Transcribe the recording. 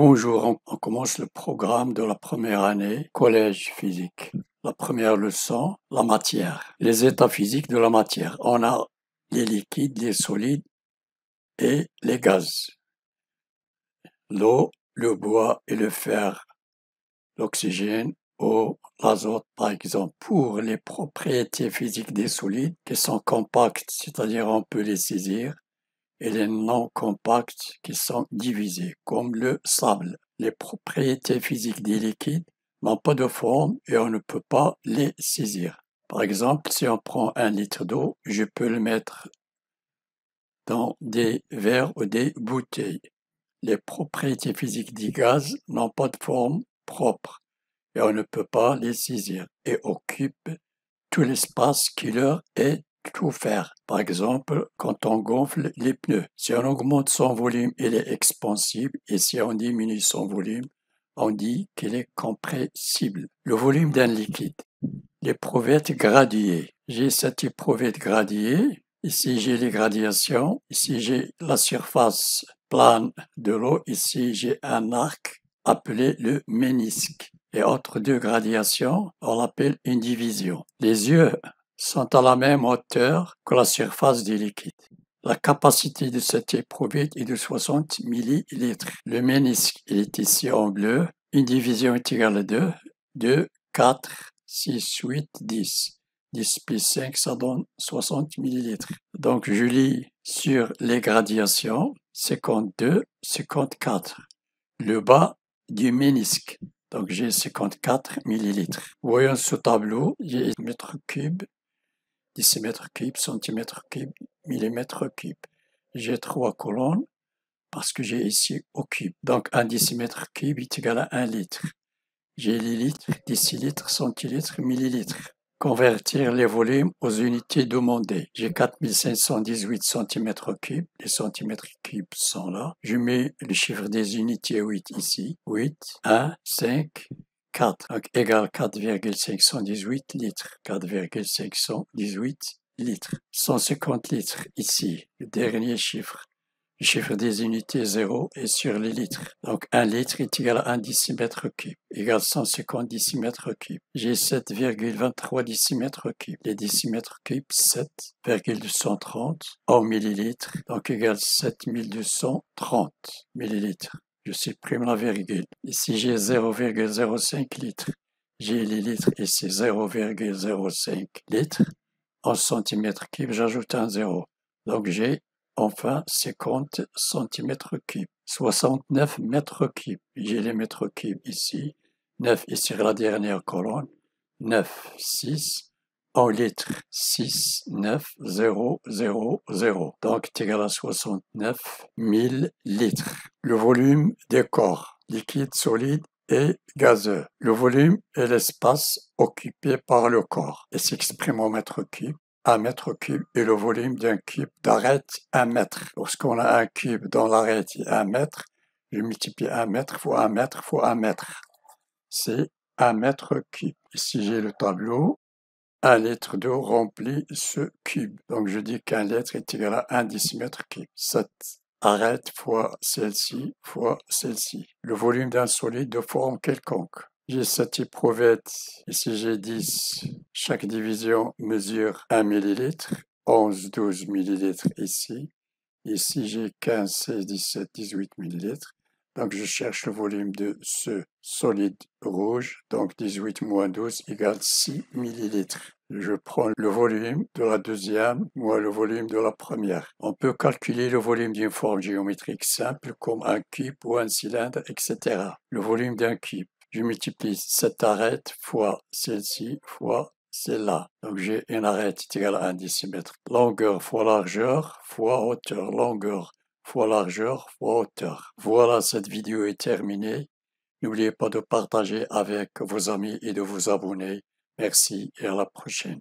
Bonjour, on commence le programme de la première année, collège physique. La première leçon, la matière. Les états physiques de la matière. On a les liquides, les solides et les gaz. L'eau, le bois et le fer, l'oxygène ou l'azote par exemple. Pour les propriétés physiques des solides qui sont compacts, c'est-à-dire on peut les saisir, et les non compacts qui sont divisés, comme le sable. Les propriétés physiques des liquides n'ont pas de forme et on ne peut pas les saisir. Par exemple, si on prend 1 litre d'eau, je peux le mettre dans des verres ou des bouteilles. Les propriétés physiques des gaz n'ont pas de forme propre et on ne peut pas les saisir et occupent tout l'espace qui leur est offert. Par exemple, quand on gonfle les pneus, si on augmente son volume, il est expansible et si on diminue son volume, on dit qu'il est compressible. Le volume d'un liquide. L'éprouvette graduée. J'ai cette éprouvette graduée. Ici, j'ai les gradations. Ici, j'ai la surface plane de l'eau. Ici, j'ai un arc appelé le ménisque. Et entre deux gradations, on l'appelle une division. Les yeux sont à la même hauteur que la surface du liquide. La capacité de cette éprouvette est de 60 millilitres. Le ménisque, il est ici en bleu. Une division est égale à 2. 2, 4, 6, 8, 10. 10 plus 5, ça donne 60 millilitres. Donc, je lis sur les gradations 52, 54. Le bas du ménisque. Donc, j'ai 54 millilitres. Voyons ce tableau. J'ai mètres cubes, décimètres cubes, centimètres cubes, millimètres cubes. J'ai 3 colonnes parce que j'ai ici au cube. Donc, un décimètre cube est égal à 1 litre. J'ai les litres, décilitres, centilitres, millilitres. Convertir les volumes aux unités demandées. J'ai 4518 centimètres cubes. Les centimètres cubes sont là. Je mets le chiffre des unités 8 ici. 8, 1, 5, 4. Donc égale 4,518 litres. 4,518 litres. 150 litres ici. Le dernier chiffre. Le chiffre des unités 0 est sur les litres. Donc 1 litre est égal à 1 décimètre cube, égale 150 décimètres cubes. J'ai 7,23 décimètres cubes. Les décimètres cubes, 7,230 en millilitres, donc égale 7230 millilitres. Je supprime la virgule. Ici, j'ai 0,05 litres. J'ai les litres ici, 0,05 litres. En centimètres cubes, j'ajoute un 0. Donc j'ai enfin 50 centimètres cubes, 69 mètres cubes. J'ai les mètres cubes ici, 9 est sur la dernière colonne, 9, 6, en litres, 6, 9, 0, 0, 0. Donc c'est égal à 69 000 litres. Le volume des corps, liquide, solide et gazeux. Le volume est l'espace occupé par le corps et s'exprime en mètres cubes. 1 mètre cube est le volume d'un cube d'arête 1 mètre. Lorsqu'on a un cube dont l'arête est 1 mètre, je multiplie 1 mètre fois 1 mètre fois 1 mètre. C'est 1 mètre cube. Ici, j'ai le tableau. 1 litre d'eau remplit ce cube. Donc, je dis qu'un litre est égal à 1 décimètre cube. Cette arête fois celle-ci fois celle-ci. Le volume d'un solide de forme quelconque. J'ai cette éprouvette, ici j'ai 10, chaque division mesure 1 millilitre, 11, 12 millilitres ici, ici j'ai 15, 16, 17, 18 millilitres, donc je cherche le volume de ce solide rouge, donc 18 moins 12 égale 6 millilitres. Je prends le volume de la deuxième moins le volume de la première. On peut calculer le volume d'une forme géométrique simple comme un cube ou un cylindre, etc. Le volume d'un cube. Je multiplie cette arête fois celle-ci fois celle-là. Donc j'ai une arête égale à 1 décimètre. Longueur fois largeur fois hauteur. Longueur fois largeur fois hauteur. Voilà, cette vidéo est terminée. N'oubliez pas de partager avec vos amis et de vous abonner. Merci et à la prochaine.